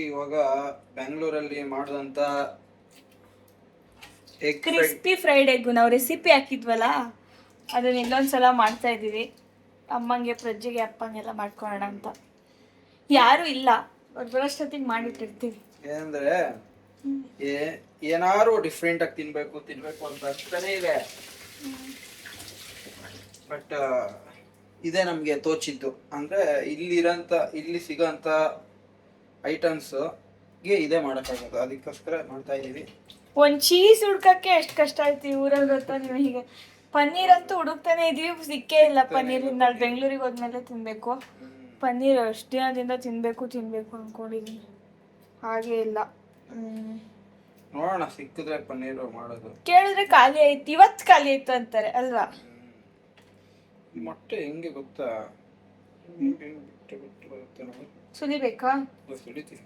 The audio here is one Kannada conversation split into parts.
ಇವಾಗ ಬೆಂಗಳೂರಲ್ಲಿ ಮಾಡಿದಂತ ಕ್ರಿಸ್ಪಿ ಫ್ರೈಡ್ ಎಗ್ ನಾವು ರೆಸಿಪಿ ಹಾಕಿದ್ವಲ್ಲ ಅದನ್ನ ಇನ್ನೊಂದ್ಸಲ ಮಾಡ್ತಾ ಇದೀವಿ. ಅಮ್ಮಂಗೆ ಪ್ರಜ್ಜೆಗೆ ಅಪ್ಪಂಗೆಲ್ಲ ಮಾಡ್ಕೊಳ್ಳೋಣ ಅಂತ. ಯಾರು ಇಲ್ಲ, ಅವ್ರು ಬರೋಷ್ಟೊತ್ತಿಗೆ ಮಾಡಿಟ್ಟಿರ್ತೀವಿ. ಏನಂದ್ರೆ ಏನಾರು ಡಿಫ್ರೆಂಟ್ ಆಗಿ ತಿನ್ಬೇಕು ಅಂತ ಅಷ್ಟನೇ ಇದೆ. ಬಟ್ ಇದೇ ನಮ್ಗೆ ತೋಚಿದ್ದು. ಅಂದ್ರೆ ಇಲ್ಲಿ ಸಿಗೋಂತ ಐಟಮ್ಸ್ ಗೆ ಇದೇ ಮಾಡಕ್ಕಾಗೋದು. ಅದಕ್ಕೋಸ್ಕರ ಮಾಡ್ತಾ ಇದೀವಿ. ಒಂದ್ ಚೀಸ್ ಹುಡ್ಕಕ್ಕೆ ಎಷ್ಟು ಕಷ್ಟ ಆಯ್ತು ಊರಲ್ಲಿ ಗೊತ್ತಾ ನೀವು. ಹೀಗೆ ಪನ್ನೀರ್ ಅಂತೂ ಹುಡುಕ್ತಾನೆ ಇದೀವಿ, ಸಿಕ್ಕೇ ಇಲ್ಲ. ಪನ್ನೀರ್ ನಾಳೆ ಬೆಂಗಳೂರಿಗೆ ಹೋದ್ಮೇಲೆ ತಿನ್ಬೇಕು. ಪನ್ನೀರ್ ಅಷ್ಟು ದಿನದಿಂದ ತಿನ್ಬೇಕು ಅನ್ಕೊಂಡಿದೀನಿ, ಹಾಗೆ ಇಲ್ಲ. ನೋಡೋಣ, ಸಿಕ್ಕಿದ್ರೆ ಪನ್ನೀರ್ ಮಾಡೋದು. ಕೇಳಿದ್ರೆ ಖಾಲಿ ಆಯ್ತು, ಇವತ್ತು ಖಾಲಿ ಆಯ್ತು ಅಂತಾರೆ ಅಲ್ವಾ. ಮೊಟ್ಟೆ ಹೆಂಗೆ ಗೊತ್ತಾ, ಸುಲಿಬೇಕಾ? ಸುಲಿತೀವಿ.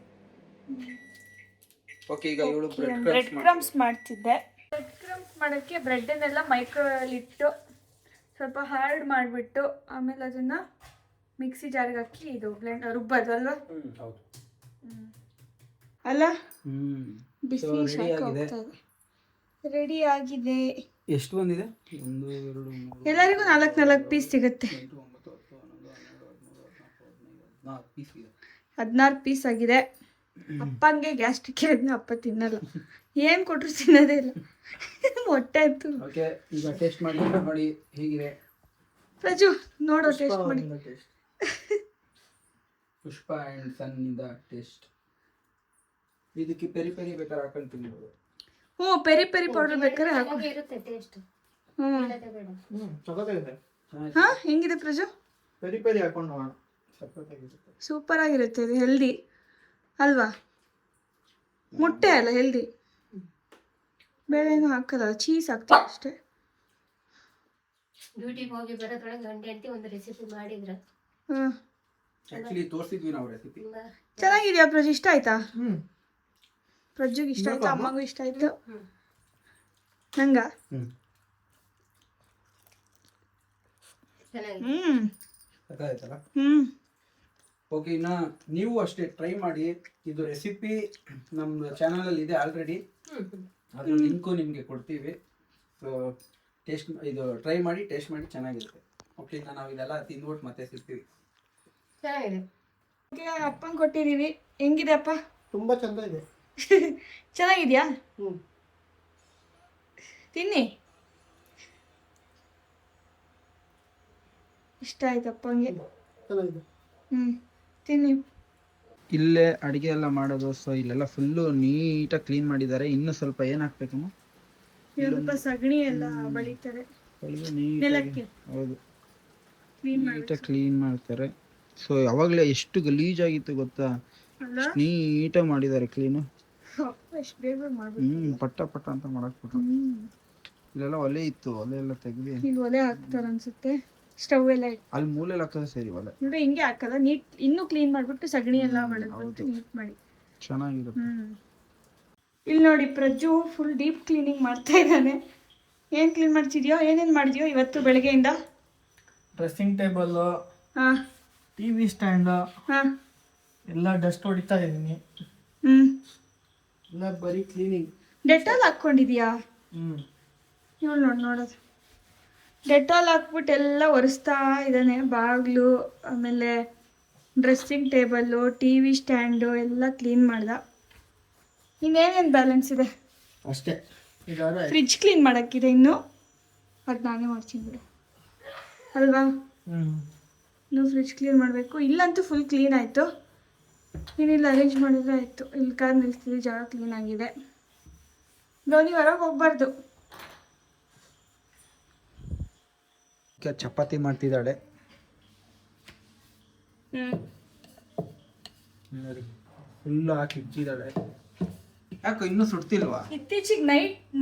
ಓಕೆ, ಈಗ ಇವಳು ಬ್ರೆಡ್ ಕ್ರಮ್ಸ್ ಮಾಡ್ತಿದ್ದೆ. ಬ್ರೆಡ್ ಕ್ರಮ್ಸ್ ಮಾಡೋಕ್ಕೆ ಬ್ರೆಡ್ಡನ್ನೆಲ್ಲ ಮೈಕ್ರೋವೇವಲ್ಲಿ ಇಟ್ಟು ಸ್ವಲ್ಪ ಹಾರ್ಡ್ ಮಾಡಿಬಿಟ್ಟು ಆಮೇಲೆ ಅದನ್ನ ಮಿಕ್ಸಿ ಜಾರ್ಗೆ ಹಾಕಿ ಇದು ರುಬ್ಬೋದು ಅಲ್ವಾ? ಹೌದು ಅಲ್ಲ. ಬಿಸಿ ರೆಡಿ ಆಗಿದೆ. ಎಷ್ಟು ಬಂದಿದೆ? 1 2 3 ಎಲ್ಲರಿಗೂ 4 ಪೀಸ್ ಸಿಗುತ್ತೆ. 16 ಪೀಸ್ ಆಗಿದೆ. ಅಪ್ಪಂಗೆ ಗ್ಯಾಸ್ಟ್ರಿಕ್ ಇರೋದ್ನ ಅಪ್ಪ ತಿನ್ನಲ್ಲ, ಏನ್ ಕೊಟ್ರು ತಿನ್ನೋದೇ ಇಲ್ಲ. ಮೊಟ್ಟೆ ಅಂತೂ. ಓಕೆ, ಈಗ ಟೇಸ್ಟ್ ಮಾಡಿ ನೋಡಿ ಹೇಗಿದೆ. ಪ್ರಜು ನೋಡೋ ಟೇಸ್ಟ್ ಮಾಡಿ. ಪುಷ್ಪ ಅಂಡ್ ಸನ್ ಇಂದ ಟೇಸ್ಟ್. ಇದಕ್ಕೆ ಪೆರಿ ಬೇಕಾದ್ರೆ ಹಾಕೊಂಡು ತಿನ್ಬೋದು. ಪೆರಿ ಪೌಡರ್ ಬೇಕಾದ್ರೆ ಹಾಕಿ. ಹೆಂಗಿದೆ ಪ್ರಜು? ಪೆರಿ ಹಾಕೊಂಡು ನೋಡೋಣ. ಸೂಪರ್ ಆಗಿರುತ್ತೆ. ಇದು ಹೆಲ್ದಿ ಅಲ್ವಾ? ಮೊಟ್ಟೆ ಅಲ್ಲ, ಹೆಲ್ದಿ. ಬೇರೆ ಏನು ಹಾಕಲ್ಲ, ಚೀಸ್ ಹಾಕ್ತೀವಿ ಅಷ್ಟೇ. ಡ್ಯೂಟಿಗೆ ಹೋಗಿ ಬರೋದ್ರೊಳಗೆ ಗಂಟೆ ಒಂದು ರೆಸಿಪಿ ಮಾಡಿದ್ರ. ಆಕ್ಚುಲಿ ತೋರಿಸಿದ್ವಿ ನಾವು ರೆಸಿಪಿ. ಚೆನ್ನಾಗಿದೆಯಾ ಪ್ರಜು? ಇಷ್ಟ ಆಯ್ತಾ? ಪ್ರಜ್ಜುಗೆ ಇಷ್ಟ ಆಯ್ತು, ಅಮ್ಮಗೂ ಇಷ್ಟ ಆಯ್ತು. ನಂಗ ಓಕೆ, ಇನ್ನು ನೀವು ಅಷ್ಟೇ ಟ್ರೈ ಮಾಡಿ. ಇದು ರೆಸಿಪಿ ನಮ್ಮ ಚಾನಲಲ್ಲಿ ಇದೆ ಆಲ್ರೆಡಿ, ಅದ್ರ ಲಿಂಕು ನಿಮಗೆ ಕೊಡ್ತೀವಿ. ಸೊ ಇದು ಟ್ರೈ ಮಾಡಿ, ಟೇಸ್ಟ್ ಮಾಡಿ, ಚೆನ್ನಾಗಿರುತ್ತೆ. ಓಕೆ, ಇನ್ನು ನಾವು ಇದೆಲ್ಲ ತಿಂದ್ಬಿಟ್ಟು ಮತ್ತೆ ಸಿಗ್ತೀವಿ. ಅಪ್ಪಂಗೆ ಕೊಟ್ಟಿದ್ದೀವಿ. ಹೆಂಗಿದೆ ಅಪ್ಪ? ತುಂಬಾ ಚಂದ ಇದೆ. ಚೆನ್ನಾಗಿದ್ಯಾ? ತಿನ್ನಿ. ಇಷ್ಟ ಆಯ್ತು ಅಪ್ಪಂಗೆ. ತಿನ್ನಿ. ಇಲ್ಲೇ ಅಡುಗೆ ಎಲ್ಲ ಮಾಡೋದು. ಸೊ ಇಲ್ಲೆಲ್ಲ ಫುಲ್ಲು ನೀಟಾಗಿ ಕ್ಲೀನ್ ಮಾಡಿದ್ದಾರೆ. ಇನ್ನು ಸ್ವಲ್ಪ ಏನು ಹಾಕ್ಬೇಕಮ್ಮ? ಸ್ವಲ್ಪ ಸಗಣಿ ಎಲ್ಲ ಬಳಿತಾರೆ ನೆಲಕ್ಕೆ. ಹೌದು, ನೀಟಾಗಿ ಕ್ಲೀನ್ ಮಾಡ್ತಾರೆ. ಸೊ ಯಾವಾಗಲೇ ಎಷ್ಟು ಗಲೀಜಾಗಿತ್ತು ಗೊತ್ತಾ, ನೀಟಾಗಿ ಮಾಡಿದ್ದಾರೆ ಕ್ಲೀನು. ಪಟ್ಟ ಅಂತ ಮಾಡಾಕ್ಬಿಟ್ರು. ಇಲ್ಲೆಲ್ಲ ಒಲೆ ಇತ್ತು, ಒಲೆ ಎಲ್ಲ ತೆಗ್ದು ಇಲ್ಲಿ ಒಲೆ ಹಾಕ್ತಾರ ಅನ್ಸುತ್ತೆ. ಸ್ಟವ್ ಎಲ್ಲ ಅಲ್ಲಿ ಮೂಲೆಯಲ್ಲಿ ಹಾಕೋದು ಸರಿ. ಒಲೆ ನೋಡಿ ಹಿಂಗೆ ಹಾಕಲ್ಲ, ನೀಟ್ ಇನ್ನೂ ಕ್ಲೀನ್ ಮಾಡ್ಬಿಟ್ಟು ಸಗಣಿ ಎಲ್ಲ ಮಾಡಿಬಿಟ್ಟು ನೀಟ್ ಮಾಡಿ ಚೆನ್ನಾಗಿರುತ್ತೆ. ಇಲ್ಲಿ ನೋಡಿ ಪ್ರಜ್ಜು ಫುಲ್ ಡೀಪ್ ಕ್ಲೀನಿಂಗ್ ಮಾಡ್ತಾ ಇದ್ದಾನೆ. ಏನ್ ಕ್ಲೀನ್ ಮಾಡ್ತಿದ್ಯೋ, ಏನೇನ್ ಮಾಡಿದ್ಯೋ ಇವತ್ತು ಬೆಳಗ್ಗೆಯಿಂದ? ಡ್ರೆಸ್ಸಿಂಗ್ ಟೇಬಲ್, ಟಿವಿ ಸ್ಟ್ಯಾಂಡ್ ಎಲ್ಲ ಡಸ್ಟ್ ಹೊಡಿತಾ ಇದ್ದೀನಿ. ಎಲ್ಲ ಬರೀ ಕ್ಲೀನಿಂಗ್. ಡೆಟಾಲ್ ಹಾಕೊಂಡಿದ್ಯಾ? ನೋಡೋದು. ಡೆಟಾಲ್ ಹಾಕ್ಬಿಟ್ಟು ಎಲ್ಲ ಒರೆಸ್ತಾ ಇದ್ದಾನೆ. ಬಾಗಿಲು, ಆಮೇಲೆ ಡ್ರೆಸ್ಸಿಂಗ್ ಟೇಬಲ್ಲು, ಟಿವಿ ಸ್ಟ್ಯಾಂಡು ಎಲ್ಲ ಕ್ಲೀನ್ ಮಾಡ್ದ. ಇನ್ನೇನೇನು ಬ್ಯಾಲೆನ್ಸ್ ಇದೆ ಅಷ್ಟೇ. ಫ್ರಿಡ್ಜ್ ಕ್ಲೀನ್ ಮಾಡೋಕ್ಕಿದೆ ಇನ್ನು, ಅದು ನಾನೇ ಮಾಡ್ತೀನಿ ಬಿಡು ಅಲ್ವಾ. ಇನ್ನು ಫ್ರಿಡ್ಜ್ ಕ್ಲೀನ್ ಮಾಡಬೇಕು. ಇಲ್ಲಂತೂ ಫುಲ್ ಕ್ಲೀನ್ ಆಯಿತು. ಇನ್ನಿಲ್ಲಿ ಅರೇಂಜ್ ಮಾಡಿದ್ರೆ ಆಯಿತು. ಇಲ್ಲಿ ಕಾರ್ ನಿಲ್ಲಿಸ್ತಿದ್ವಿ, ಜಾಗ ಕ್ಲೀನ್ ಆಗಿದೆ. ಧೋನಿ ಹೊರಗೆ ಹೋಗ್ಬಾರ್ದು. ಚಪಾತಿ ಮಾಡ್ತಿದ್ದಾಳೆ. ಫುಲ್ ಹಾಕಿ ಇಟ್ಟಿದ್ದಾಳೆ. ಯಾಕೆ ಇನ್ನೂ ಸುಡ್ತಿಲ್ವಾ? ಇತ್ತೀಚಿಗೆ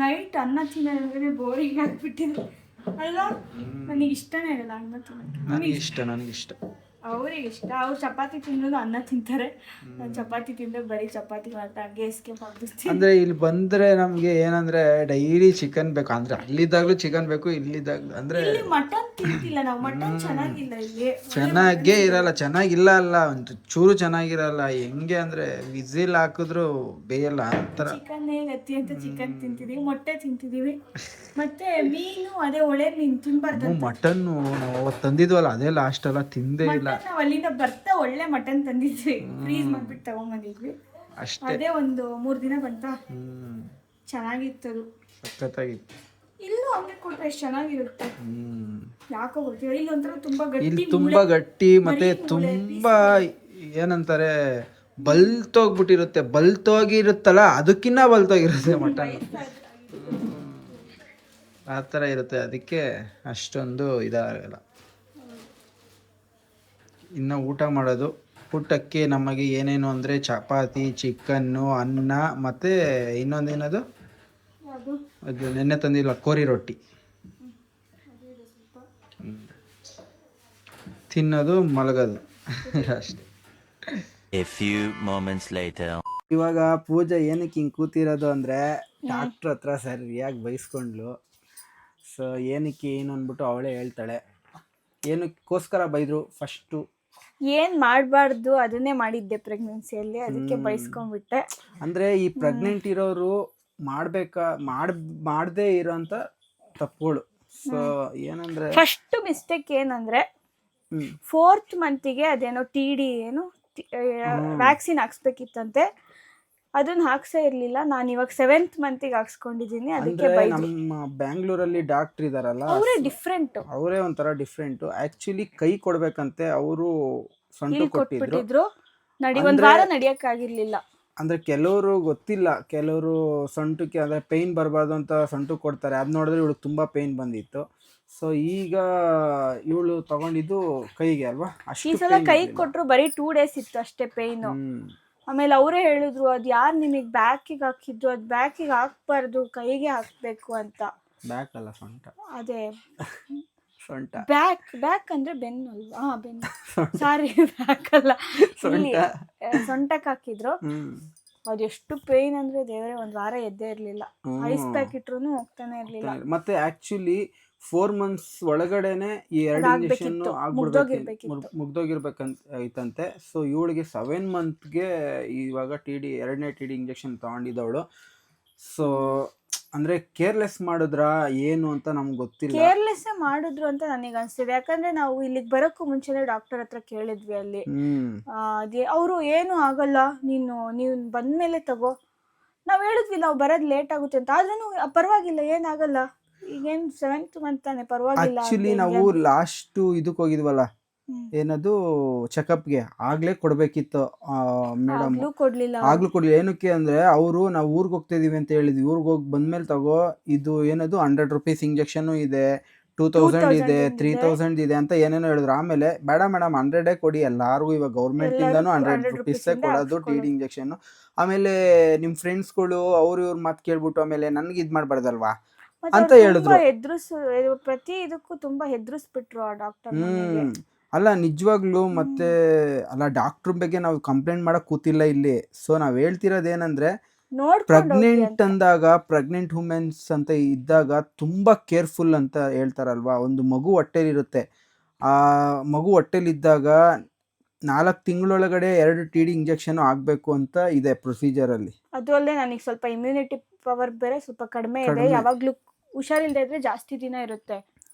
ನೈಟ್ ಅನ್ನ ತಿನ್ನೋದ್ರೆ ಬೋರಿಂಗ್ ಆಗಿಬಿಟ್ಟಿದೆ ಅಲ್ವಾ. ನನಗೆ ಇಷ್ಟನೇ ಆಗಲ್ಲ ಅನ್ನ ತಿನ್ನೋಕ್ಕೆ. ನನಗಿಷ್ಟ. ಅವ್ರಿಗೆ ಇಷ್ಟ. ಅವ್ರು ಚಪಾತಿ ತಿನ್ನೋದು ಅನ್ನ ತಿಂತಾರೆ. ನಾನು ಚಪಾತಿ ತಿಂದ್ರೆ ಬರೀ ಚಪಾತಿ ಮಾತ್ರ ಹಂಗೆ ಎಸ್ಕೇಪ್ ಆಗ್ಬಿಡ್ತೀನಿ. ಅಂದ್ರೆ ಇಲ್ಲಿ ಬಂದ್ರೆ ನಮ್ಗೆ ಏನಂದ್ರೆ ಡೈಲಿ ಚಿಕನ್ ಬೇಕು. ಅಂದ್ರೆ ಅಲ್ಲಿದ್ದಾಗ್ಲೂ ಚಿಕನ್ ಬೇಕು, ಇಲ್ಲಿದ್ದಾಗ ಅಂದ್ರೆ ಇಲ್ಲಿ ಮಟನ್ ತಿಂತಿಲ್ಲ ನಾವು. ಮಟನ್ ಚೆನ್ನಾಗಿಲ್ಲ ಇಲ್ಲಿ. ಚೆನ್ನಾಗೇ ಇರಲ್ಲ. ಚೆನ್ನಾಗಿಲ್ಲ ಅಲ್ಲ, ಒಂದು ಚೂರು ಚೆನ್ನಾಗಿರಲ್ಲ. ಹೆಂಗೆ ಅಂದ್ರೆ ವಿಸಿಲ್ ಹಾಕಿದ್ರು ಬೇಯಲ್ಲ ಅಂತರ. ಚಿಕನ್ ಗತಿ ಅಂತ ಚಿಕನ್ ತಿಂತಿದೀವಿ, ಮೊಟ್ಟೆ ತಿಂತಿದೀವಿ, ಮತ್ತೆ ಮೀನು ಅದೇ ಒಳ್ಳೆ ಮೀನು ತಿನ್ಬಾರ್ದು. ಮಟನ್ನು ನಾವು ಅವತ್ತು ತಂದಿದ್ವಲ್ಲ ಅದೇ ಲಾಸ್ಟ್ ಅಲ್ಲ, ತಿಂದೇ ಇಲ್ಲ. ನಾವು ಅಲ್ಲಿಂದ ಬರ್ತಾ ಒಳ್ಳೆ ಮಟನ್ ತಂದಿದ್ವಿ, ಫ್ರೀಸ್ ಮಾಡ್ಬಿಟ್ಟು ತಗೊಂಬಂದಿದ್ವಿ ಅಷ್ಟೇ. ಅದೇ ಒಂದು 3 ದಿನ ಬಂತ. ಚೆನ್ನಾಗಿತ್ತು ಅದು, ಸಖತ್ತಾಗಿತ್ತು. ಇಲ್ಲೂ ಹಂಗೆ ಕೊಟ್ರೆ ಎಷ್ಟು ಚೆನ್ನಾಗಿರುತ್ತೆ. ಯಾಕೋ ಗೊತ್ತಿಲ್ಲ, ಇಲ್ಲಿ ಒಂಥರ ತುಂಬಾ ಗಟ್ಟಿ. ಇಲ್ಲಿ ತುಂಬಾ ಗಟ್ಟಿ ಮತ್ತೆ ತುಂಬಾ ಏನಂತಾರೆ ಬಲ್ತೋಗ್ಬಿಟ್ಟಿರುತ್ತೆ. ಬಲ್ತೋಗಿರುತ್ತಲ್ಲ ಅದಕ್ಕಿನ್ನ ಬಲ್ತೋಗಿರುತ್ತೆ ಮಟನ್, ಆ ಥರ ಇರುತ್ತೆ. ಅದಕ್ಕೆ ಅಷ್ಟೊಂದು ಇದಾಗಲ್ಲ. ಇನ್ನು ಊಟ ಮಾಡೋದು, ಊಟಕ್ಕೆ ನಮಗೆ ಏನೇನು ಅಂದರೆ ಚಪಾತಿ, ಚಿಕನ್ನು, ಅನ್ನ ಮತ್ತು ಇನ್ನೊಂದೇನದು ಅದು ನೆನ್ನೆ ತಂದಿಲ್ಲ ಕೋರಿ ರೊಟ್ಟಿ ತಿನ್ನೋದು, ಮಲಗೋದು ಅಷ್ಟೇ. A few moments later. ಇವಾಗ ಪೂಜೆ ಏನಕ್ಕೆ ಹಿಂಗೆ ಕೂತಿರೋದು ಅಂದರೆ ಡಾಕ್ಟ್ರ್ ಹತ್ರ ಸರಿಯಾಗಿ ಬೈಸ್ಕೊಂಡ್ಲು. ಸೊ ಏನಕ್ಕೆ ಏನು ಅಂದ್ಬಿಟ್ಟು ಅವಳೇ ಹೇಳ್ತಾಳೆ. ಏನಕ್ಕೋಸ್ಕರ ಬೈದರು ಫಸ್ಟು? ಏನ್ ಮಾಡಬಾರ್ದು ಅದನ್ನೇ ಮಾಡಿದ್ದೆ ಪ್ರೆಗ್ನೆನ್ಸಿಯಲ್ಲಿ, ಅದಕ್ಕೆ ಬಯಸ್ಕೊಂಡ್ಬಿಟ್ಟೆ. ಅಂದರೆ ಈ ಪ್ರೆಗ್ನೆಂಟ್ ಇರೋರು ಮಾಡದೇ ಇರೋಂಥ ತಪ್ಪುಗಳು. ಸೊ ಏನಂದರೆ ಫಸ್ಟ್ ಮಿಸ್ಟೇಕ್ ಏನಂದ್ರೆ 4th ಮಂತಿಗೆ ಅದೇನೋ TD ಏನು ವ್ಯಾಕ್ಸಿನ್ ಹಾಕ್ಸ್ಬೇಕಿತ್ತಂತೆ, ಅದನ್ನ ಹಾಕ್ಸೇ ಇರ್ಲಿಲ್ಲ. ನಾನು ಇವಾಗ 7th ಮಂತಿಗೆ ಹಾಕ್ಸ್ಕೊಂಡಿದ್ದೀನಿ. ಅದಕ್ಕೆ ನಮ್ಮ ಬ್ಯಾಂಗ್ಳೂರಲ್ಲಿ ಡಾಕ್ಟರ್ ಇದಾರಲ್ಲ, ಅವರೇ ಒಂಥರ ಡಿಫ್ರೆಂಟು. ಆಕ್ಚುಲಿ ಕೈ ಕೊಡ್ಬೇಕಂತೆ, ಅವರು ಸೊಂಟು ಕೊಟ್ಟಿದ್ರು. ಒಂದ್ ವಾರ ನಡಿಯಕ್ಕಾಗಿರ್ಲಿಲ್ಲ. ಅಂದ್ರೆ ಕೆಲವರು ಗೊತ್ತಿಲ್ಲ, ಕೆಲವರು ಸೊಂಟಕ್ಕೆ ಅಂದ್ರೆ ಪೇಯ್ನ್ ಬರಬಾರ್ದು ಅಂತ ಸೊಂಟು ಕೊಡ್ತಾರೆ. ಅದು ನೋಡಿದ್ರೆ ಇವಳು ತುಂಬಾ ಪೇಯ್ನ್ ಬಂದಿತ್ತು. ಸೊ ಈಗ ಇವಳು ತಗೊಂಡಿದ್ದು ಕೈಗೆ ಅಲ್ವಾ. ಈ ಸಲ ಕೈ ಕೊಟ್ರು ಬರೀ 2 ಡೇಸ್ ಇತ್ತು ಅಷ್ಟೇ ಪೇಯ್ನು. ಆಮೇಲೆ ಅವರೇ ಹೇಳಿದ್ರು, ಅದು ಯಾರು ನಿಮಗೆ ಬ್ಯಾಕಿಗೆ ಹಾಕಿದ್ರು, ಅದು ಬ್ಯಾಕಿಗೆ ಹಾಕ್ಬಾರ್ದು, ಕೈಗೆ ಹಾಕ್ಬೇಕು ಅಂತ. ಬ್ಯಾಕ್ ಅಲ್ಲ, ಸೊಂಟ. ಅದೇ ಸೊಂಟ. ಬ್ಯಾಕ್ ಅಂದ್ರೆ ಬೆನ್ನು ಅಲ್ವಾ? ಬೆನ್ನು, ಸಾರಿ, ಬ್ಯಾಕ್ ಅಲ್ಲ, ಸೊಂಟಕ್ಕೆ ಹಾಕಿದ್ರು. ಅದೆಷ್ಟು ಪೇಯ್ನ್ ಅಂದ್ರೆ ದೇವರೇ, ಒಂದ್ ವಾರ ಎದ್ದೇ ಇರ್ಲಿಲ್ಲ. ಐಸ್ ಪ್ಯಾಕ್ ಇಟ್ರು ಹೋಗ್ತಾನೆ ಇರ್ಲಿಲ್ಲ. ಮತ್ತೆ ಆಕ್ಚುಲಿ 4 months ಒಳಗಡೆನೆ ಈ 2 ಇಂಜೆಕ್ಷನ್ ಮುಗ್ದೋಗಿರ್ಬೇಕಂತ ಐತಂತೆ. ಸೊ ಇವಳಿಗೆ 7 monthಗೆ ಇವಾಗ ಎರಡನೇ TD ಇಂಜೆಕ್ಷನ್ ತಗೊಂಡಿದ್ದವಳು. ಸೊ ಅಂದ್ರೆ ಕೇರ್ಲೆಸ್ ಮಾಡಿದ್ರ ಏನು ಅಂತ ನಮ್ಗೆ ಗೊತ್ತಿಲ್ಲ. ಕೇರ್ಲೆಸ್ ಮಾಡಿದ್ರು ಅಂತ ನನಗೆ ಅನ್ಸ್ತಿದೆ. ಯಾಕಂದ್ರೆ ನಾವು ಇಲ್ಲಿಗೆ ಬರೋಕ್ಕೂ ಮುಂಚೆನೆ ಡಾಕ್ಟರ್ ಹತ್ರ ಕೇಳಿದ್ವಿ ಅಲ್ಲಿ. ಅವರು ಏನು ಆಗಲ್ಲ, ನೀವು ಬಂದ್ಮೇಲೆ ತಗೋ. ನಾವ್ ಹೇಳಿದ್ವಿ ನಾವು ಬರೋದ್ ಲೇಟ್ ಆಗುತ್ತೆ ಅಂತ, ಆದ್ರೂ ಪರವಾಗಿಲ್ಲ, ಏನಾಗಲ್ಲ, ಈಗೇನು 7th ಮಂತ್ ತಾನೆ, ಪರವಾಗಿಲ್ಲ. ಆಕ್ಚುಲಿ ನಾವು ಲಾಸ್ಟ್ ಇದಕ್ಕೆ ಹೋಗಿದ್ವಲ್ಲ, ಏನದು ಚೆಕಪ್ಗೆ, ಆಗ್ಲೇ ಕೊಡ್ಬೇಕಿತ್ತು ಮೇಡಮ್. ಆಗ್ಲೂ ಕೊಡ್ಲಿಲ್ಲ. ಏನಕ್ಕೆ ಅಂದ್ರೆ ಅವರು ನಾವು ಊರ್ಗ್ ಹೋಗ್ತಾ ಇದೀವಿ ಅಂತ ಹೇಳಿದ್ವಿ. ಊರ್ಗ್ ಹೋಗಿ ಬಂದ್ಮೇಲೆ ತಗೋ, ಇದು ಏನದು 100 rupees ಇಂಜೆಕ್ಷನ್ ಇದೆ, 2000 ಇದೆ, 3000 ಇದೆ ಅಂತ ಏನೇನೋ ಹೇಳಿದ್ರು. ಆಮೇಲೆ ಬೇಡ ಮೇಡಮ್ 100 ಕೊಡಿ, ಎಲ್ಲಾರ್ಗು ಇವಾಗ ಗೌರ್ಮೆಂಟ್ ಇಂದಾನು 100 rupees ಕೊಡೋದು TD ಇಂಜೆಕ್ಷನ್. ಆಮೇಲೆ ನಿಮ್ ಫ್ರೆಂಡ್ಸ್ಗಳು ಅವ್ರು ಇವ್ರ ಮಾತು ಕೇಳ್ಬಿಟ್ಟು ಆಮೇಲೆ ನನ್ಗೆ ಇದ್ ಮಾಡ್ಬಾರ್ದಲ್ವಾ ಅಂತ ಹೇಳಿದ್ರು. ಪ್ರತಿ ಇದಕ್ಕೂ ತುಂಬಾ ಹೆದರ್ಸ್ಬಿಟ್ರು ಆ ಡಾಕ್ಟರ್. ಅಲ್ಲ ನಿಜವಾಗ್ಲೂ. ಮತ್ತೆ ಅಲ್ಲ, ಡಾಕ್ಟ್ರ್ ಬಗ್ಗೆ ನಾವು ಕಂಪ್ಲೇಂಟ್ ಮಾಡಕ್ ಕೂತಿಲ್ಲ ಇಲ್ಲಿ. ಸೊ ನಾವ್ ಹೇಳ್ತಿರೋದೇನಂದ್ರೆ, ಪ್ರೆಗ್ನೆಂಟ್ ಅಂದಾಗ, ಪ್ರೆಗ್ನೆಂಟ್ ವುಮೆನ್ಸ್ ಅಂತ ಇದ್ದಾಗ ತುಂಬಾ ಕೇರ್ಫುಲ್ ಅಂತ ಹೇಳ್ತಾರಲ್ವಾ. ಒಂದು ಮಗು ಹೊಟ್ಟೆಲಿರುತ್ತೆ, ಆ ಮಗು ಹೊಟ್ಟೆಲಿದ್ದಾಗ 4 ತಿಂಗಳೊಳಗಡೆ 2 TD ಇಂಜೆಕ್ಷನ್ ಆಗ್ಬೇಕು ಅಂತ ಇದೆ ಪ್ರೊಸೀಜರ್ ಅಲ್ಲಿ. ಅದು ಅಲ್ಲದೆ ನನಗೆ ಸ್ವಲ್ಪ ಇಮ್ಯುನಿಟಿ ಪವರ್ ಬೇರೆ ಸ್ವಲ್ಪ ಕಡಿಮೆ ಇದೆ. ಯಾವಾಗ್ಲೂ ಹುಷಾರಿಲ್ದೇ ಇದ್ರೆ ಜಾಸ್ತಿ ದಿನ ಇರುತ್ತೆ.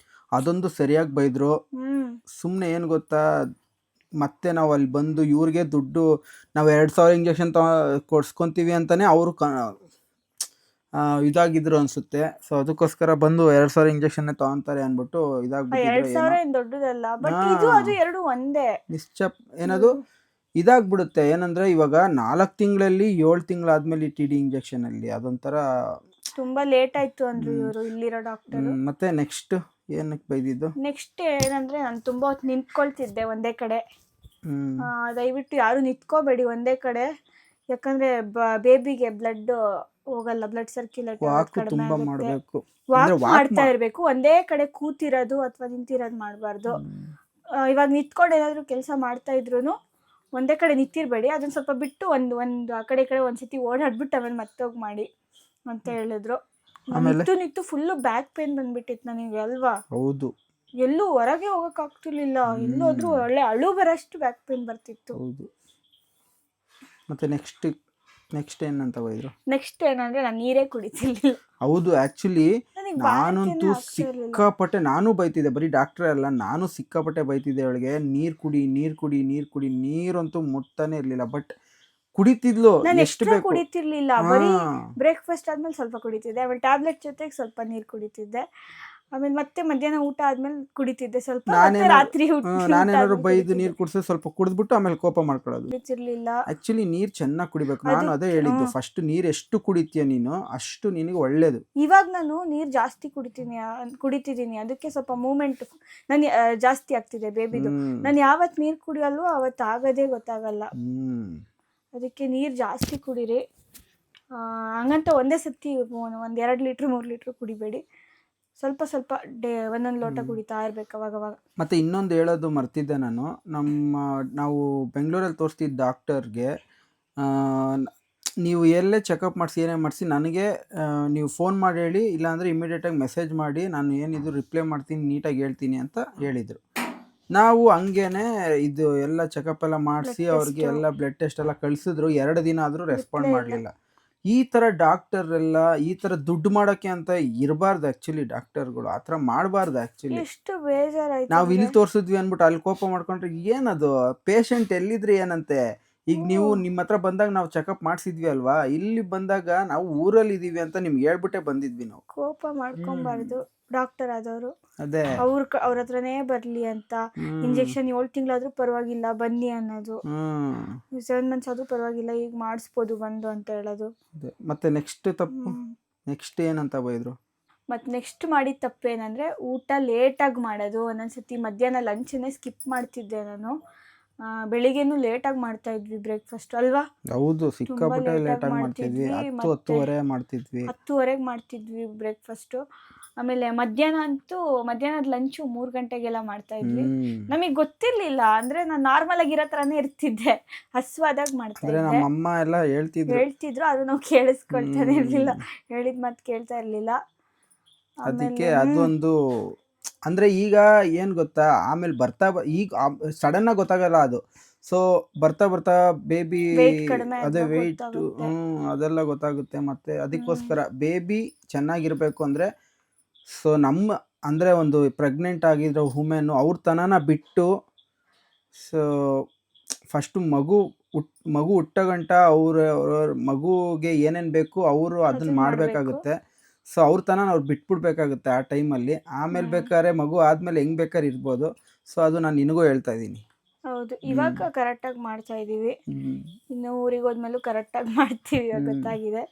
ಅದೊಂದು ಸರಿಯಾಗಿ ಬೈದ್ರು. ಸುಮ್ಮನೆ ಏನು ಗೊತ್ತಾ, ಮತ್ತೆ ನಾವು ಅಲ್ಲಿ ಬಂದು ಇವ್ರಿಗೆ ದುಡ್ಡು, ನಾವು 2000 ಇಂಜೆಕ್ಷನ್ ಕೊಡ್ಸ್ಕೊತೀವಿ ಅಂತಾನೆ ಅವರು ಇದಾಗಿದ್ರು ಅನ್ಸುತ್ತೆ. ಸೊ ಅದಕ್ಕೋಸ್ಕರ ಬಂದು 2000 ಇಂಜೆಕ್ಷನ್ ತಗೊಂತಾರೆ ಅನ್ಬಿಟ್ಟು ಇದಾಗ್ಬಿಟ್ಟಿದ್ರು. 2000 ದೊಡ್ಡದಲ್ಲ, ಬಟ್ ಇದು ಅದು ಎರಡು ಒಂದೇ. ಏನದು ಇದಾಗ್ಬಿಡುತ್ತೆ. ಏನಂದ್ರೆ ಇವಾಗ 4 ತಿಂಗಳಲ್ಲಿ 7 ತಿಂಗಳಾದ್ಮೇಲೆ TD ಇಂಜೆಕ್ಷನ್ ಅಲ್ಲಿ ಅದೊಂಥರ ತುಂಬಾ ಲೇಟ್ ಆಯ್ತು ಅಂದ್ರು ಇವರು ಇಲ್ಲಿರೋ ಡಾಕ್ಟರ್. ಮತ್ತೆ ನೆಕ್ಸ್ಟ್ ಏನಕ್ಕೆ ಬೈದಿದ್ದು? ನೆಕ್ಸ್ಟ್ ಏನಂದ್ರೆ, ನಾನು ತುಂಬಾ ಹೊತ್ತು ನಿಂತ್ಕೊಳ್ತಿದ್ದೆ ಒಂದೇ ಕಡೆ. ದಯವಿಟ್ಟು ಯಾರು ನಿಂತ್ಕೋಬೇಡಿ ಒಂದೇ ಕಡೆ, ಯಾಕಂದ್ರೆ ಬೇಬಿಗೆ ಬ್ಲಡ್ ಹೋಗಲ್ಲ, ಬ್ಲಡ್ ಸರ್ಕ್ಯುಲೇಟ್ ಕಡಿಮೆ ಆಗುತ್ತೆ. ವಾಕ್ ಮಾಡ್ತಾ ಇರ್ಬೇಕು, ಒಂದೇ ಕಡೆ ಕೂತಿರೋದು ಅಥವಾ ನಿಂತಿರೋದು ಮಾಡಬಾರ್ದು. ಇವಾಗ ನಿಂತ್ಕೊಂಡು ಏನಾದರೂ ಕೆಲಸ ಮಾಡ್ತಾ ಇದ್ರು ಒಂದೇ ಕಡೆ ನಿಂತಿರಬೇಡಿ, ಅದನ್ನು ಸ್ವಲ್ಪ ಬಿಟ್ಟು ಒಂದು ಆ ಕಡೆ ಒಂದ್ಸತಿ ಓಡಾಡ್ಬಿಟ್ಟು ಆಮೇಲೆ ಮತ್ತೆ ಹೋಗಿ ಮಾಡಿ ಅಂತ ಹೇಳಿದ್ರು. ನಿಂತು ಫುಲ್ಲು ಬ್ಯಾಕ್ ಪೇನ್ ಬಂದ್ಬಿಟ್ಟಿತ್ತು ನನಗೆ ಅಲ್ವಾ. ಹೌದು, ಎಲ್ಲೂ ಹೊರಗೆ ಹೋಗೋಕ್ಕಾಗ್ತಿರ್ಲಿಲ್ಲ, ಎಲ್ಲೋದ್ರೂ ಒಳ್ಳೆ ಅಳು ಬರೋಷ್ಟು ಬ್ಯಾಕ್ ಪೇನ್ ಬರ್ತಿತ್ತು. ಹೌದು. ಮತ್ತೆ ನೆಕ್ಸ್ಟ್ ಏನಂತ ಹೋಯ್ದ್ರು? ನೆಕ್ಸ್ಟ್ ಏನಂದ್ರೆ ನಾನು ನೀರೇ ಕುಡಿತಿರ್ಲಿಲ್ಲ. ಹೌದು, ಆ್ಯಕ್ಚುಲಿ ನಾನಂತೂ ಸಿಕ್ಕಾಪಟ್ಟೆ ನಾನು ಬೈತಿದ್ದೆ, ಬರೀ ಡಾಕ್ಟ್ರೇ ಅಲ್ಲ ನಾನು ಸಿಕ್ಕಾಪಟ್ಟೆ ಬೈತಿದ್ದೆ ಅವಳಿಗೆ. ನೀರಂತೂ ಮುಟ್ತಾನೆ ಇರ್ಲಿಲ್ಲ. ಬಟ್ ಕುಡಿತಿದ್ಲು, ಎಷ್ಟು ಬೇಕು ಕುಡಿತಿರ್ಲಿಲ್ಲ. ಬರೀ ಬ್ರೇಕ್ಫಾಸ್ಟ್ ಆದ್ಮೇಲೆ ಸ್ವಲ್ಪ ಕುಡಿತಿದ್ದೆ, ಆಮೇಲೆ ಟ್ಯಾಬ್ಲೆಟ್ ಜೊತೆಗೆ ಸ್ವಲ್ಪ ನೀರು ಕುಡಿತಿದ್ದೆ, ಆಮೇಲೆ ಮತ್ತೆ ಮಧ್ಯಾಹ್ನ ಊಟ ಆದ್ಮೇಲೆ ಕುಡಿತಿದ್ದೆ ಸ್ವಲ್ಪ, ರಾತ್ರಿ ನಾನೇನಾದ್ರು ಬೈದು ನೀರು ಕುಡಿಸೋದು ಸ್ವಲ್ಪ ಕುಡಿದ್ಬಿಟ್ಟು ಆಮೇಲೆ ಕೋಪ ಮಾಡ್ಕೊಳ್ಳೋದು. ಕುಡಿತಿರ್ಲಿಲ್ಲ. ಆಕ್ಚುಲಿ ನೀರ್ ಚೆನ್ನಾಗಿ ಕುಡಿಬೇಕು. ನಾನು ಅದೇ ಹೇಳಿದ್ದು, ಫಸ್ಟ್ ನೀರ್ ಎಷ್ಟು ಕುಡಿತೀಯ ನೀನು ಅಷ್ಟು ನಿನಗೆ ಒಳ್ಳೇದು. ಇವಾಗ ನಾನು ನೀರ್ ಜಾಸ್ತಿ ಕುಡಿತಿದ್ದೀನಿ, ಅದಕ್ಕೆ ಸ್ವಲ್ಪ ಮೂವ್ಮೆಂಟ್ ನಾನು ಜಾಸ್ತಿ ಆಗ್ತಿದೆ ಬೇಬಿದು. ನಾನು ಯಾವತ್ ನೀರ್ ಕುಡಿಯಲ್ವೋ ಅವತ್ತು ಆಗೋದೇ ಗೊತ್ತಾಗಲ್ಲ. ಅದಕ್ಕೆ ನೀರು ಜಾಸ್ತಿ ಕುಡೀರಿ. ಹಂಗಂತ ಒಂದೇ ಸತಿ 1-2 ಲೀಟ್ರ್ 3 ಲೀಟ್ರ್ ಕುಡಿಬೇಡಿ, ಸ್ವಲ್ಪ ಒಂದೊಂದು ಲೋಟ ಕುಡಿತಾ ಇರ್ಬೇಕು ಅವಾಗವಾಗ. ಮತ್ತೆ ಇನ್ನೊಂದು ಹೇಳೋದು ಮರ್ತಿದ್ದೆ ನಾನು, ನಾವು ಬೆಂಗಳೂರಲ್ಲಿ ತೋರಿಸ್ತಿದ್ದ ಡಾಕ್ಟರ್ಗೆ ನೀವು ಎಲ್ಲೇ ಚೆಕಪ್ ಮಾಡಿಸಿ ಏನೇ ಮಾಡಿಸಿ ನನಗೆ ನೀವು ಫೋನ್ ಮಾಡಿ ಹೇಳಿ, ಇಲ್ಲಾಂದರೆ ಇಮಿಡಿಯೇಟಾಗಿ ಮೆಸೇಜ್ ಮಾಡಿ, ನಾನು ಏನಿದು ರಿಪ್ಲೈ ಮಾಡ್ತೀನಿ, ನೀಟಾಗಿ ಹೇಳ್ತೀನಿ ಅಂತ ಹೇಳಿದರು. ನಾವು ಹಂಗೇನೆ ಇದು ಎಲ್ಲ ಚೆಕಪ್ ಎಲ್ಲ ಮಾಡಿಸಿ ಅವ್ರಿಗೆ ಎಲ್ಲ ಬ್ಲಡ್ ಟೆಸ್ಟ್ ಎಲ್ಲ ಕಳಿಸಿದ್ರು. 2 ದಿನ ಆದರೂ ರೆಸ್ಪಾಂಡ್ ಮಾಡಲಿಲ್ಲ. ಈ ಥರ ಡಾಕ್ಟರ್ ಎಲ್ಲ ಈ ಥರ ದುಡ್ಡು ಮಾಡೋಕ್ಕೆ ಅಂತ ಇರಬಾರ್ದು. ಆ್ಯಕ್ಚುಲಿ ಡಾಕ್ಟರ್ಗಳು ಆ ಥರ ಮಾಡಬಾರ್ದು. ಆ್ಯಕ್ಚುಲಿ ಎಷ್ಟು ಬೇಜಾರಾಯ್ತು. ನಾವು ಇಲ್ಲಿ ತೋರಿಸಿದ್ವಿ ಅಂದ್ಬಿಟ್ಟು ಅಲ್ಲಿ ಕೋಪ ಮಾಡ್ಕೊಂಡ್ರೆ ಏನದು? ಪೇಷಂಟ್ ಎಲ್ಲಿದ್ರೆ ಏನಂತೆ? ಈಗ ನೀವು ನಿಮ್ಮ ಹತ್ರ ಬಂದಾಗ ನಾವು ಚೆಕಪ್ ಮಾಡಿಸಿದ್ವಿ ಅಲ್ವಾ, ಇಲ್ಲಿ ಬಂದಾಗ ನಾವು ಊರಲ್ಲಿ ಇದೀವಿ ಅಂತ ನಿಮ್ಗೆ ಹೇಳ್ಬಿಟ್ಟೆ ಬಂದಿದ್ವಿ. ನಾವು ಕೋಪ ಮಾಡ್ಕೊಬಾರ್ದು. ಡಾಕ್ಟರ್ ಆದವರು ಅದೇ ಅವ್ರ ಹತ್ರನೇ ಬರ್ಲಿ ಅಂತ, ಇಂಜೆಕ್ಷನ್ 7 ತಿಂಗಳಾದ್ರೂ ಪರವಾಗಿಲ್ಲ ಬನ್ನಿ ಅನ್ನೋದು, 7 months ಆದ್ರೂ ಪರವಾಗಿಲ್ಲ ಈಗ ಮಾಡಿಸ್ಬೋದು ಬಂದು ಅಂತ ಹೇಳೋದು. ಮತ್ತೆ ನೆಕ್ಸ್ಟ್ ಏನಂತ ಬೈದ್ರು? ಮತ್ತು ನೆಕ್ಸ್ಟ್ ಮಾಡಿದ ತಪ್ಪೇನಂದರೆ ಊಟ ಲೇಟಾಗಿ ಮಾಡೋದು. ಒಂದೊಂದ್ಸತಿ ಮಧ್ಯಾಹ್ನ ಲಂಚನ್ನೇ ಸ್ಕಿಪ್ ಮಾಡ್ತಿದ್ದೆ ನಾನು. ಬೆಳಿಗ್ಗೆನೂ ಲೇಟಾಗಿ ಮಾಡ್ತಾ ಇದ್ವಿ ಬ್ರೇಕ್ಫಾಸ್ಟ್ ಅಲ್ವಾ. ಹೌದು, ಸಿಕ್ಕಾಪಟ್ಟೆ ಲೇಟಾಗಿ ಮಾಡ್ತಿದ್ವಿ. 10:30 ಮಾಡ್ತಿದ್ವಿ ಬ್ರೇಕ್ಫಾಸ್ಟು. ಆಮೇಲೆ ಮಧ್ಯಾಹ್ನದ ಲಂಚು 3 ಗಂಟೆಗೆಲ್ಲ ಮಾಡ್ತಾ ಇದ್ವಿ. ನಮಗೆ ಗೊತ್ತಿರ್ಲಿಲ್ಲ, ಅಂದ್ರೆ ನಾನು ನಾರ್ಮಲ್ ಆಗಿರೋ ಥರನೇ ಇರ್ತಿದ್ದೆ, ಹಸ್ವಾದಾಗ ಮಾಡ್ತಾ ಇದ್ದೆ. ನಮ್ಮ ಅಮ್ಮ ಎಲ್ಲ ಹೇಳ್ತಿದ್ರು, ಅದು ನಾವು ಕೇಳಿಸ್ಕೊಳ್ತಾನೆ ಇರ್ಲಿಲ್ಲ, ಹೇಳಿದ ಮಾತು ಕೇಳ್ತಾ ಇರ್ಲಿಲ್ಲ. ಅದಕ್ಕೆ ಅದೊಂದು ಅಂದ್ರೆ ಈಗ ಏನ್ ಗೊತ್ತಾ, ಆಮೇಲೆ ಈಗ ಸಡನ್ ಆಗಿ ಗೊತ್ತಾಗಲ್ಲ ಅದು. ಸೊ ಬರ್ತಾ ಬೇಬಿ ಅದೇ ವೆಯ್ಟ್ ಅದೆಲ್ಲ ಗೊತ್ತಾಗುತ್ತೆ. ಮತ್ತೆ ಅದಕ್ಕೋಸ್ಕರ ಬೇಬಿ ಚೆನ್ನಾಗಿರ್ಬೇಕು ಅಂದ್ರೆ, ಸೊ ಅಂದ್ರೆ ಒಂದು ಪ್ರೆಗ್ನೆಂಟ್ ಆಗಿರೋ ವುಮೆನ್ನು ಅವ್ರ ತನನ ಬಿಟ್ಟು, ಸೊ ಫಸ್ಟು ಮಗು ಹುಟ್ಟ ಗಂಟ ಅವ್ರ ಮಗುಗೆ ಏನೇನು ಬೇಕು ಅವರು ಅದನ್ನ ಮಾಡಬೇಕಾಗುತ್ತೆ. ಸೊ ಅವ್ರ ತನನ ಅವ್ರು ಬಿಟ್ಬಿಡ್ಬೇಕಾಗುತ್ತೆ ಆ ಟೈಮಲ್ಲಿ. ಆಮೇಲೆ ಬೇಕಾದ್ರೆ ಮಗು ಆದಮೇಲೆ ಹೆಂಗೆ ಬೇಕಾದ್ರೆ ಇರ್ಬೋದು. ಸೊ ಅದು ನಾನು ನಿನಗೂ ಹೇಳ್ತಾ ಇದ್ದೀನಿ. ಹೌದು, ಇವಾಗ ಕರೆಕ್ಟಾಗಿ ಮಾಡ್ತಾ ಇದ್ದೀವಿ. ಇನ್ನು ಊರಿಗೆ ಹೋದ್ಮೇಲೂ ಕರೆಕ್ಟಾಗಿ ಮಾಡ್ತೀವಿ, ಗೊತ್ತಾಗಿದೆ.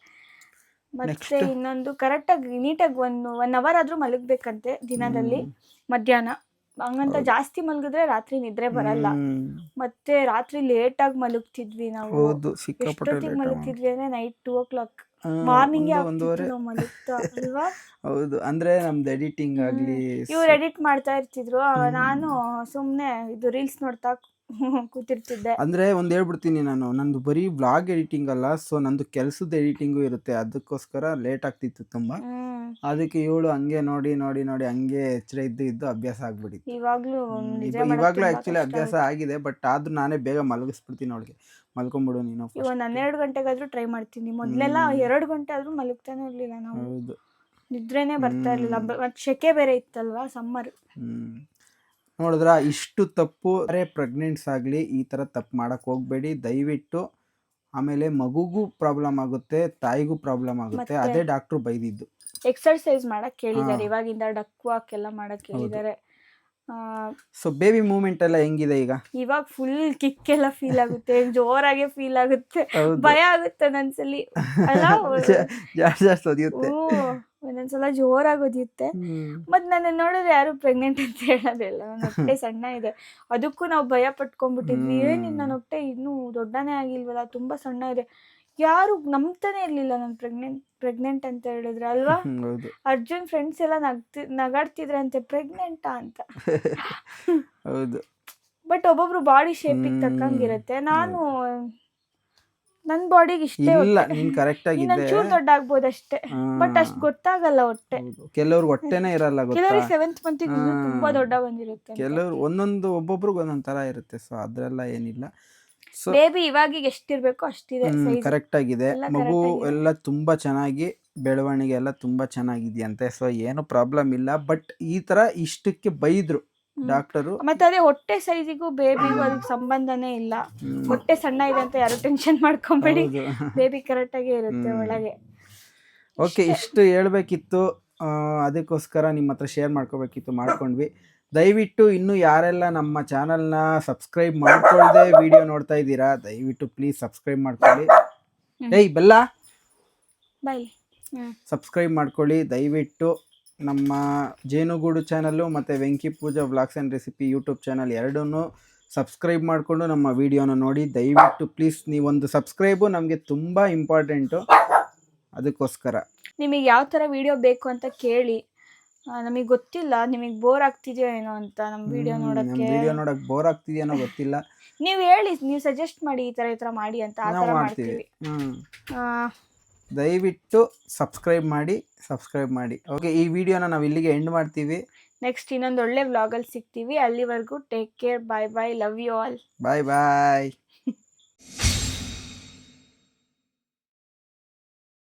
ಮತ್ತೆ ಇನ್ನೊಂದು ಕರೆಕ್ಟಾಗಿ ನೀಟಾಗಿ 1 hour ಆದ್ರೂ ಮಲಗಬೇಕಂತೆ ದಿನದಲ್ಲಿ ಮಧ್ಯಾಹ್ನ. ಹಂಗಂತ ಜಾಸ್ತಿ ಮಲಗಿದ್ರೆ ರಾತ್ರಿ ನಿದ್ರೆ ಬರಲ್ಲ. ಮತ್ತೆ ರಾತ್ರಿ ಲೇಟಾಗಿ ಮಲಗ್ತಿದ್ವಿ ನಾವು. ಎಷ್ಟೊತ್ತಿಗೆ ಮಲಗ್ತಿದ್ವಿ ಅಂದ್ರೆ ನೈಟ್ 2 o'clock, ಮಾರ್ನಿಂಗ್ ಮಲಗ್ತಾ ಅಲ್ವಾ. ಹೌದು, ಅಂದ್ರೆ ನಮ್ದು ಎಡಿಟಿಂಗ್ ಆಗ್ಲಿ, ಇವ್ರು ಎಡಿಟ್ ಮಾಡ್ತಾ ಇರ್ತಿದ್ರು, ನಾನು ಸುಮ್ನೆ ಇದು ರೀಲ್ಸ್ ನೋಡ್ತಾ ಕೂತಿರ್ತಿದ್ದೆ. ಅಂದ್ರೆ ಒಂದ್ ಹೇಳ್ಬಿಡ್ತೀನಿ ನಾನು, ನಂದು ಬರೀ ವ್ಲಾಗ್ ಎಡಿಟಿಂಗ್ ಅಲ್ಲ, ಸೊ ನಂದು ಕೆಲ್ಸದ ಎಡಿಟಿಂಗು ಇರುತ್ತೆ. ಅದಕ್ಕೋಸ್ಕರ ಲೇಟ್ ಆಗ್ತಿತ್ತು ತುಂಬಾ. ಅದಕ್ಕೆ ಇವಳು ಹಂಗೆ ನೋಡಿ ಹಂಗೆ ಎಚ್ಚರ ಇದ್ದು ಅಭ್ಯಾಸ ಆಗ್ಬಿಟ್ಟಿತ್ತು. ಇವಾಗ್ಲೂ ಆಕ್ಚುಲಿ ಅಭ್ಯಾಸ ಆಗಿದೆ, ಬಟ್ ಆದ್ರೂ ನಾನೇ ಬೇಗ ಮಲಗಿಸ್ಬಿಡ್ತೀನಿ ಅವಳಿಗೆ. ಮಲ್ಕೊಂಬಿಡು ನೀನು. ಇವಾಗ 12 ಗಂಟೆಗಾದ್ರೂ ಟ್ರೈ ಮಾಡ್ತೀನಿ. ಮೊದ್ಲೆಲ್ಲ 2 ಗಂಟೆ ಆದ್ರೂ ಮಲಗ್ತಾನೆ ಇರ್ಲಿಲ್ಲ ನಾವು. ಹೌದು, ನಿದ್ರೆನೇ ಬರ್ತಾ ಇರ್ಲಿಲ್ಲ. ಮತ್ತೆ ಸೆಕೆ ಬೇರೆ ಇತ್ತಲ್ವಾ, ಸಮ್ಮರ್. ನೋಡಿದ್ರ ಇಷ್ಟು ತಪ್ಪು. ಪ್ರೆಗ್ನೆಂಟ್ಸ್ ಆಗಲಿ ಈ ಥರ ತಪ್ಪು ಮಾಡಕ್ಕೆ ಹೋಗಬೇಡಿ ದಯವಿಟ್ಟು. ಆಮೇಲೆ ಮಗುಗೂ ಪ್ರಾಬ್ಲಮ್ ಆಗುತ್ತೆ, ತಾಯಿಗೂ ಪ್ರಾಬ್ಲಮ್ ಆಗುತ್ತೆ. ಅದೇ ಡಾಕ್ಟ್ರು ಬೈದಿದ್ದು. ಎಕ್ಸರ್ಸೈಸ್ ಮಾಡಕ್ಕೆ ಹೇಳಿದ್ದಾರೆ ಇವಾಗಿಂದ, ಡಕ್ ವಾಕ್ ಎಲ್ಲ ಮಾಡಕ್ಕೆ ಹೇಳಿದ್ದಾರೆ. ಸೊ ಬೇಬಿ ಮೂವ್ಮೆಂಟ್ ಎಲ್ಲ ಹೆಂಗಿದೆ ಈಗ? ಇವಾಗ ಫುಲ್ ಕಿಕ್ ಎಲ್ಲ ಫೀಲ್ ಆಗುತ್ತೆ, ಜೋರಾಗೆ ಫೀಲ್ ಆಗುತ್ತೆ, ಭಯ ಆಗುತ್ತೆ ನನ್ಸಲಿ ಅಲ್ಲ. ಜಾಸ್ತಿ ಒದಿಯುತ್ತೆ. ಒಂದೊಂದ್ಸಲ ಜೋರಾಗಿ ಒದಿಯುತ್ತೆ. ಮತ್ತು ನನ್ನ ನೋಡಿದ್ರೆ ಯಾರು ಪ್ರೆಗ್ನೆಂಟ್ ಅಂತ ಹೇಳೋದಿಲ್ಲ. ನನ್ನ ಹೊಟ್ಟೆ ಸಣ್ಣ ಇದೆ, ಅದಕ್ಕೂ ನಾವು ಭಯ ಪಟ್ಕೊಂಡ್ಬಿಟ್ಟಿದ್ವಿ. ಏನಿಲ್ಲ, ನನ್ನ ಹೊಟ್ಟೆ ಇನ್ನೂ ದೊಡ್ಡನೇ ಆಗಿಲ್ವಲ್ಲ, ತುಂಬ ಸಣ್ಣ ಇದೆ. ಯಾರು ನಂಬ್ತಾನೆ ಇರಲಿಲ್ಲ ನಾನು ಪ್ರೆಗ್ನೆಂಟ್ ಅಂತ ಹೇಳಿದ್ರೆ ಅಲ್ವಾ. ಅರ್ಜುನ್ ಫ್ರೆಂಡ್ಸ್ ಎಲ್ಲ ನಗಾಡ್ತಿದ್ರಂತೆ ಪ್ರೆಗ್ನೆಂಟಾ ಅಂತ. ಹೌದು. ಬಟ್ ಒಬ್ಬೊಬ್ರು ಬಾಡಿ ಶೇಪಿಗೆ ತಕ್ಕಂಗಿರುತ್ತೆ. ನನ್ನ ಬಾಡಿಗೆ ಇಷ್ಟೇ, ಇಲ್ಲ ನೀನ್ ಕರೆಕ್ಟ್ ಆಗಿದೆ, ಚೂರು ದೊಡ್ಡ ಆಗ್ಬೋದು ಅಷ್ಟೇ. ಬಟ್ ಅಷ್ಟು ಗೊತ್ತಾಗಲ್ಲ ಹೊಟ್ಟೆ. ಕೆಲವ್ರಿಗೆ ಹೊಟ್ಟೆನೇ ಇರಲ್ಲ ಗೊತ್ತಾ, ಕೆಲವರಿಗೆ 7th ಮಂತಿಗೆ ತುಂಬಾ ದೊಡ್ಡ ಬಂದಿರುತ್ತೆ. ಕೆಲವ್ರು ಒಬ್ಬೊಬ್ರಿಗೆ ಒಂದೊಂದ್ ತರ ಇರುತ್ತೆ. ಸೊ ಅದ್ರೆಲ್ಲ ಏನಿಲ್ಲ. ಸೊ ಬೇಬಿ ಇವಾಗಿಗೆ ಎಷ್ಟಿರ್ಬೇಕು ಅಷ್ಟಿದೆ, ಕರೆಕ್ಟ್ ಆಗಿದೆ. ಮಗು ಎಲ್ಲ ತುಂಬಾ ಚೆನ್ನಾಗಿ ಬೆಳವಣಿಗೆ ಎಲ್ಲ ತುಂಬಾ ಚೆನ್ನಾಗಿದೆಯಂತೆ. ಸೊ ಏನು ಪ್ರಾಬ್ಲಮ್ ಇಲ್ಲ. ಬಟ್ ಈ ತರ ಇಷ್ಟಕ್ಕೆ ಬೈದ್ರು ಡಾಕ್ಟರು. ಮತ್ತೆ ಅದೇ ಹೊಟ್ಟೆ ಸೈಜಿಗೂ ಬೇಬಿಗೂ ಅದಕ್ಕೆ ಸಂಬಂಧನೇ ಇಲ್ಲ. ಹೊಟ್ಟೆ ಸಣ್ಣ ಇದೆ ಅಂತ ಯಾರು ಟೆನ್ಷನ್ ಮಾಡ್ಕೊಂಬೇಡಿ, ಬೇಬಿ ಕರೆಕ್ಟ್ ಆಗೇ ಇರುತ್ತೆ ಒಳಗೆ. ಓಕೆ, ಇಷ್ಟು ಹೇಳ್ಬೇಕಿತ್ತು, ಅದಕ್ಕೋಸ್ಕರ ನಿಮ್ಮ ಹತ್ರ ಶೇರ್ ಮಾಡ್ಕೋಬೇಕಿತ್ತು, ಮಾಡ್ಕೊಂಡ್ವಿ. ದಯವಿಟ್ಟು ಇನ್ನು ಯಾರೆಲ್ಲ ನಮ್ಮ ಚಾನಲ್ನ ಸಬ್ಸ್ಕ್ರೈಬ್ ಮಾಡ್ಕೊಳ್ಳದೆ ವಿಡಿಯೋ ನೋಡ್ತಾ ಇದ್ದೀರಾ, ದಯವಿಟ್ಟು ಪ್ಲೀಸ್ ಸಬ್ಸ್ಕ್ರೈಬ್ ಮಾಡ್ಕೊಳ್ಳಿ. ಬೆಲ್ಲ ಬಾಯ್ ಸಬ್ಸ್ಕ್ರೈಬ್ ಮಾಡ್ಕೊಳ್ಳಿ ದಯವಿಟ್ಟು. ನಮ್ಮ ಜೇನುಗೂಡು ಚಾನಲ್ಲು ಮತ್ತು Venki Pooja vlogs and recipe YouTube channel ಎರಡನ್ನೂ ಸಬ್ಸ್ಕ್ರೈಬ್ ಮಾಡಿಕೊಂಡು ನಮ್ಮ ವಿಡಿಯೋನ ನೋಡಿ ದಯವಿಟ್ಟು ಪ್ಲೀಸ್. ನೀವೊಂದು ಸಬ್ಸ್ಕ್ರೈಬು ನಮಗೆ ತುಂಬ ಇಂಪಾರ್ಟೆಂಟು, ಅದಕ್ಕೋಸ್ಕರ. ನಿಮಗೆ ಯಾವ ಥರ ವಿಡಿಯೋ ಬೇಕು ಅಂತ ಕೇಳಿ. ನಮಗೆ ಗೊತ್ತಿಲ್ಲ ನಿಮಗೆ ಬೋರ್ ಆಗ್ತಿದೆಯೋ ಏನೋ ಅಂತ ನಮ್ಮ ವಿಡಿಯೋ ನೋಡೋಕ್ಕೆ ಬೋರ್ ಆಗ್ತಿದೆಯೋ ಗೊತ್ತಿಲ್ಲ. ನೀವು ಹೇಳಿ, ನೀವು ಸಜೆಸ್ಟ್ ಮಾಡಿ ಈ ಥರ ಮಾಡಿ ಅಂತ, ಆ ಥರ ಮಾಡ್ತೀವಿ. ದಯವಿಟ್ಟು ಸಬ್ಸ್ಕ್ರೈಬ್ ಮಾಡಿ. ಓಕೆ, ಈ ವಿಡಿಯೋನ ನಾವು ಇಲ್ಲಿಗೆ ಎಂಡ್ ಮಾಡ್ತೀವಿ. ನೆಕ್ಸ್ಟ್ ಇನ್ನೊಂದು ಒಳ್ಳೆ ವ್ಲಾಗಲ್ಲಿ ಸಿಗ್ತೀವಿ. ಅಲ್ಲಿವರೆಗೂ take care, bye bye, love you all. Bye bye.